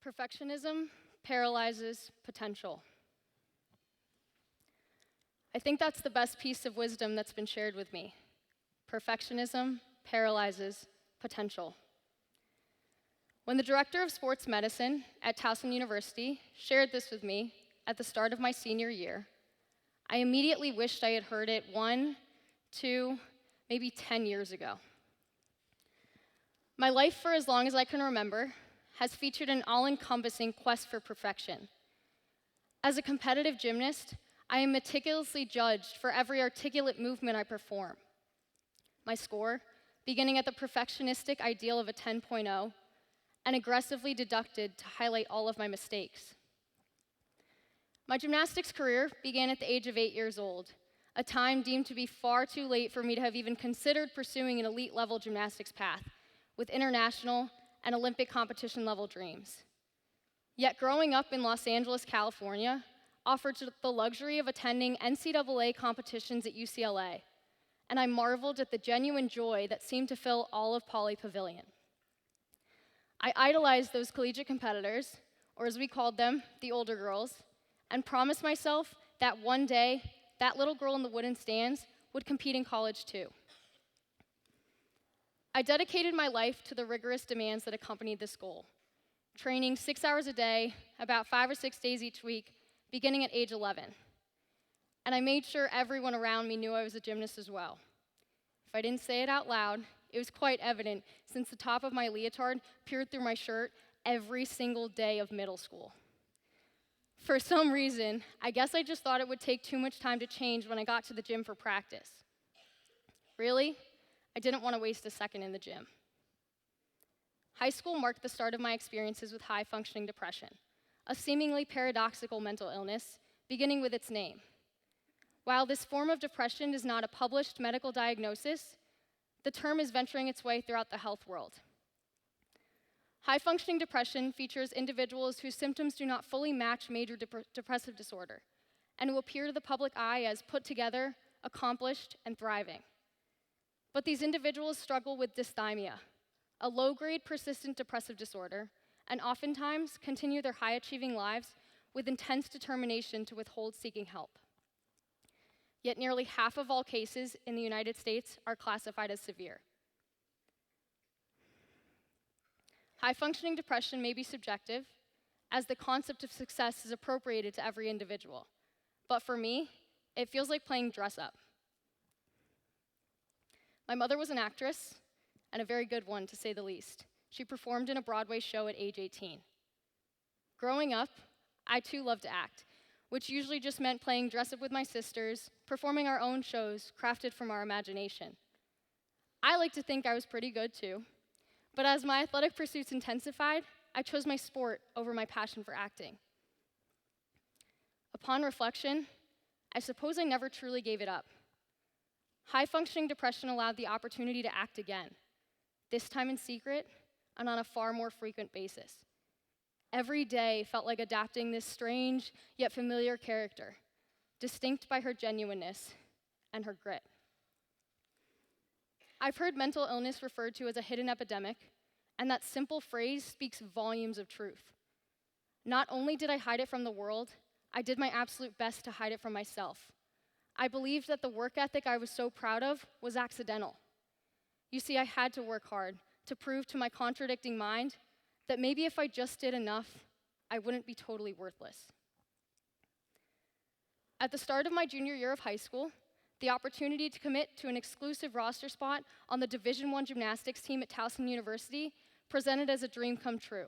Perfectionism paralyzes potential. I think that's the best piece of wisdom that's been shared with me. Perfectionism paralyzes potential. When the director of sports medicine at Towson University shared this with me at the start of my senior year, I immediately wished I had heard it 1, 2, maybe 10 years ago. My life, for as long as I can remember, has featured an all-encompassing quest for perfection. As a competitive gymnast, I am meticulously judged for every articulate movement I perform. My score, beginning at the perfectionistic ideal of a 10.0, and aggressively deducted to highlight all of my mistakes. My gymnastics career began at the age of 8 years old, a time deemed to be far too late for me to have even considered pursuing an elite-level gymnastics path with international and Olympic competition-level dreams. Yet growing up in Los Angeles, California, offered the luxury of attending NCAA competitions at UCLA, and I marveled at the genuine joy that seemed to fill all of Pauley Pavilion. I idolized those collegiate competitors, or as we called them, the older girls, and promised myself that one day, that little girl in the wooden stands would compete in college too. I dedicated my life to the rigorous demands that accompanied this goal, training 6 hours a day, about 5 or 6 days each week, beginning at age 11. And I made sure everyone around me knew I was a gymnast as well. If I didn't say it out loud, it was quite evident since the top of my leotard peered through my shirt every single day of middle school. For some reason, I guess I just thought it would take too much time to change when I got to the gym for practice. Really, I didn't want to waste a second in the gym. High school marked the start of my experiences with high-functioning depression, a seemingly paradoxical mental illness, beginning with its name. While this form of depression is not a published medical diagnosis, the term is venturing its way throughout the health world. High-functioning depression features individuals whose symptoms do not fully match major depressive disorder, and who appear to the public eye as put together, accomplished, and thriving. But these individuals struggle with dysthymia, a low-grade persistent depressive disorder, and oftentimes continue their high-achieving lives with intense determination to withhold seeking help. Yet nearly half of all cases in the United States are classified as severe. High-functioning depression may be subjective, as the concept of success is appropriated to every individual. But for me, it feels like playing dress-up. My mother was an actress, and a very good one, to say the least. She performed in a Broadway show at age 18. Growing up, I too loved to act, which usually just meant playing dress-up with my sisters, performing our own shows crafted from our imagination. I like to think I was pretty good too, but as my athletic pursuits intensified, I chose my sport over my passion for acting. Upon reflection, I suppose I never truly gave it up. High-functioning depression allowed the opportunity to act again, this time in secret and on a far more frequent basis. Every day felt like adapting this strange yet familiar character, distinct by her genuineness and her grit. I've heard mental illness referred to as a hidden epidemic, and that simple phrase speaks volumes of truth. Not only did I hide it from the world, I did my absolute best to hide it from myself. I believed that the work ethic I was so proud of was accidental. You see, I had to work hard to prove to my contradicting mind that maybe if I just did enough, I wouldn't be totally worthless. At the start of my junior year of high school, the opportunity to commit to an exclusive roster spot on the Division I gymnastics team at Towson University presented as a dream come true.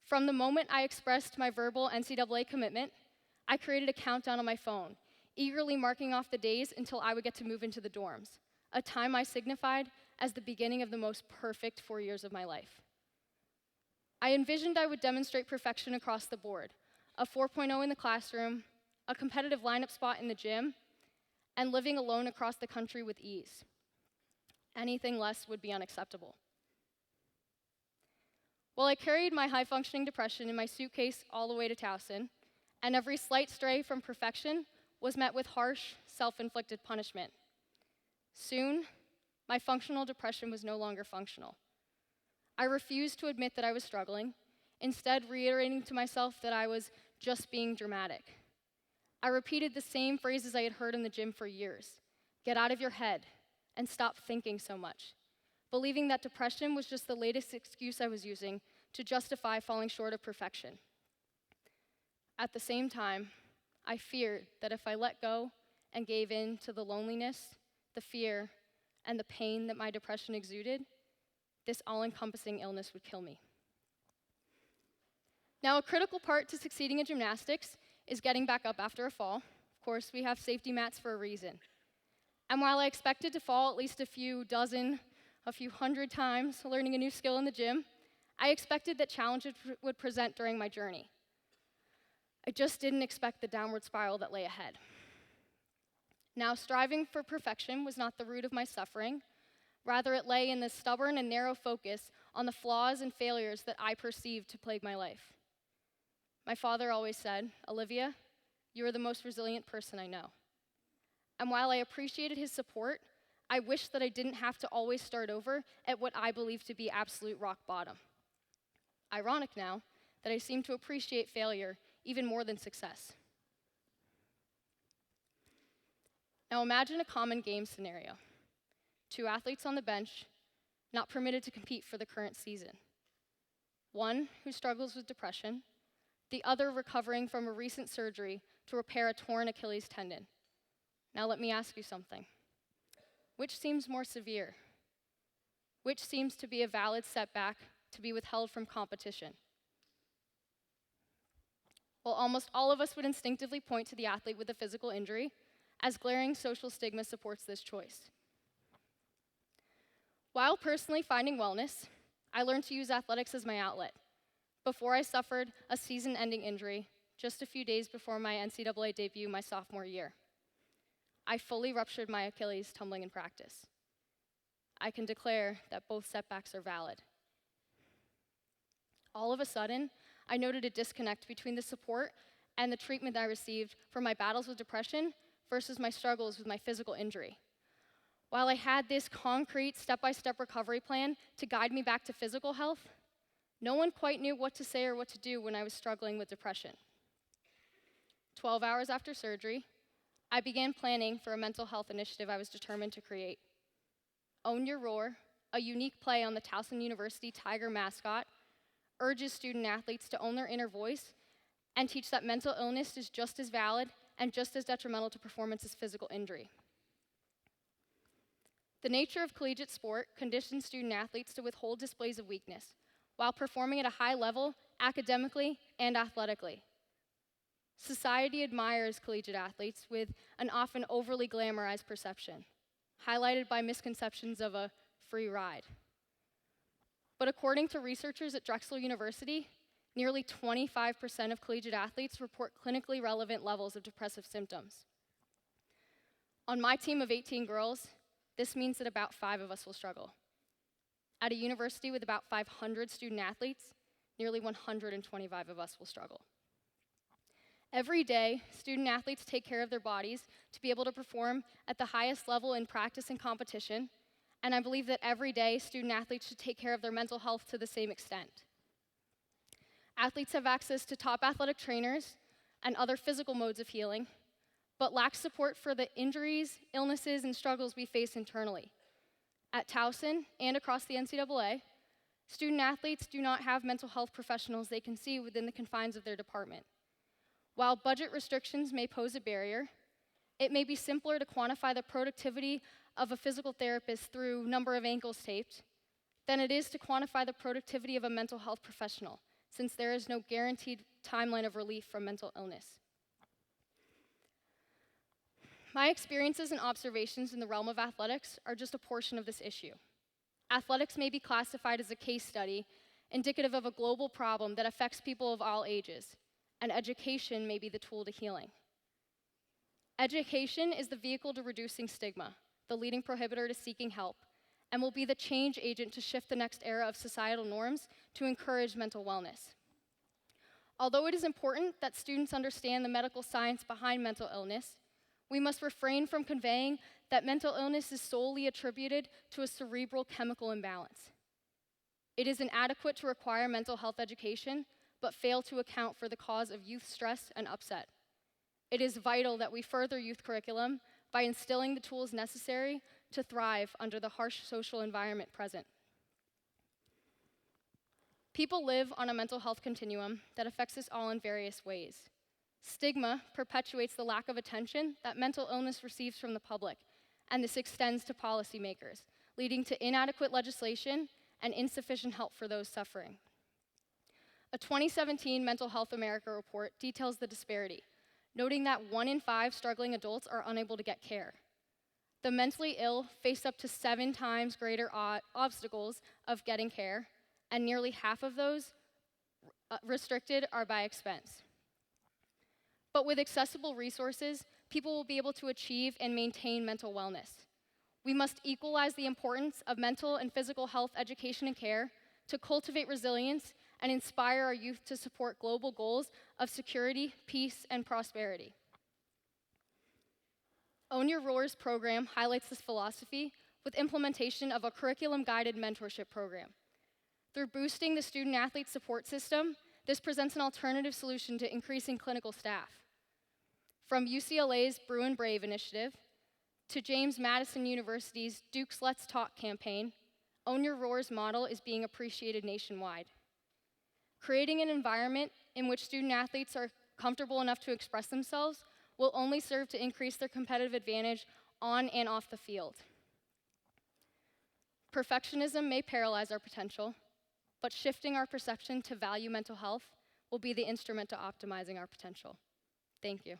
From the moment I expressed my verbal NCAA commitment, I created a countdown on my phone, eagerly marking off the days until I would get to move into the dorms, a time I signified as the beginning of the most perfect 4 years of my life. I envisioned I would demonstrate perfection across the board, a 4.0 in the classroom, a competitive lineup spot in the gym, and living alone across the country with ease. Anything less would be unacceptable. Well, I carried my high-functioning depression in my suitcase all the way to Towson, and every slight stray from perfection was met with harsh, self-inflicted punishment. Soon, my functional depression was no longer functional. I refused to admit that I was struggling, instead reiterating to myself that I was just being dramatic. I repeated the same phrases I had heard in the gym for years. Get out of your head and stop thinking so much, believing that depression was just the latest excuse I was using to justify falling short of perfection. At the same time, I feared that if I let go and gave in to the loneliness, the fear, and the pain that my depression exuded, this all-encompassing illness would kill me. Now, a critical part to succeeding in gymnastics is getting back up after a fall. Of course, we have safety mats for a reason. And while I expected to fall at least a few hundred times learning a new skill in the gym, I expected that challenges would present during my journey. I just didn't expect the downward spiral that lay ahead. Now, striving for perfection was not the root of my suffering. Rather, it lay in the stubborn and narrow focus on the flaws and failures that I perceived to plague my life. My father always said, "Olivia, you are the most resilient person I know." And while I appreciated his support, I wished that I didn't have to always start over at what I believed to be absolute rock bottom. Ironic now that I seem to appreciate failure even more than success. Now imagine a common game scenario. 2 athletes on the bench, not permitted to compete for the current season. One who struggles with depression, the other recovering from a recent surgery to repair a torn Achilles tendon. Now let me ask you something. Which seems more severe? Which seems to be a valid setback to be withheld from competition? Well, almost all of us would instinctively point to the athlete with a physical injury, as glaring social stigma supports this choice. While personally finding wellness, I learned to use athletics as my outlet. Before I suffered a season-ending injury, just a few days before my NCAA debut my sophomore year, I fully ruptured my Achilles tumbling in practice. I can declare that both setbacks are valid. All of a sudden, I noted a disconnect between the support and the treatment I received for my battles with depression versus my struggles with my physical injury. While I had this concrete step-by-step recovery plan to guide me back to physical health, no one quite knew what to say or what to do when I was struggling with depression. 12 hours after surgery, I began planning for a mental health initiative I was determined to create. Own Your Roar, a unique play on the Towson University Tiger mascot, urges student athletes to own their inner voice and teach that mental illness is just as valid and just as detrimental to performance as physical injury. The nature of collegiate sport conditions student athletes to withhold displays of weakness while performing at a high level academically and athletically. Society admires collegiate athletes with an often overly glamorized perception, highlighted by misconceptions of a free ride. But according to researchers at Drexel University, nearly 25% of collegiate athletes report clinically relevant levels of depressive symptoms. On my team of 18 girls, this means that about 5 of us will struggle. At a university with about 500 student athletes, nearly 125 of us will struggle. Every day, student athletes take care of their bodies to be able to perform at the highest level in practice and competition, and I believe that every day, student athletes should take care of their mental health to the same extent. Athletes have access to top athletic trainers and other physical modes of healing, but lack support for the injuries, illnesses, and struggles we face internally. At Towson and across the NCAA, student athletes do not have mental health professionals they can see within the confines of their department. While budget restrictions may pose a barrier, it may be simpler to quantify the productivity of a physical therapist through number of ankles taped than it is to quantify the productivity of a mental health professional, since there is no guaranteed timeline of relief from mental illness. My experiences and observations in the realm of athletics are just a portion of this issue. Athletics may be classified as a case study indicative of a global problem that affects people of all ages, and education may be the tool to healing. Education is the vehicle to reducing stigma, the leading prohibitor to seeking help, and will be the change agent to shift the next era of societal norms to encourage mental wellness. Although it is important that students understand the medical science behind mental illness, we must refrain from conveying that mental illness is solely attributed to a cerebral chemical imbalance. It is inadequate to require mental health education, but fail to account for the cause of youth stress and upset. It is vital that we further youth curriculum by instilling the tools necessary to thrive under the harsh social environment present. People live on a mental health continuum that affects us all in various ways. Stigma perpetuates the lack of attention that mental illness receives from the public, and this extends to policymakers, leading to inadequate legislation and insufficient help for those suffering. A 2017 Mental Health America report details the disparity, noting that 1 in 5 struggling adults are unable to get care. The mentally ill face up to 7 times greater obstacles of getting care, and nearly half of those restricted are by expense. But with accessible resources, people will be able to achieve and maintain mental wellness. We must equalize the importance of mental and physical health education and care to cultivate resilience and inspire our youth to support global goals of security, peace, and prosperity. Own Your Roars program highlights this philosophy with implementation of a curriculum-guided mentorship program. Through boosting the student-athlete support system, this presents an alternative solution to increasing clinical staff. From UCLA's Bruin Brave initiative to James Madison University's Duke's Let's Talk campaign, Own Your Roars model is being appreciated nationwide. Creating an environment in which student-athletes are comfortable enough to express themselves will only serve to increase their competitive advantage on and off the field. Perfectionism may paralyze our potential, but shifting our perception to value mental health will be the instrument to optimizing our potential. Thank you.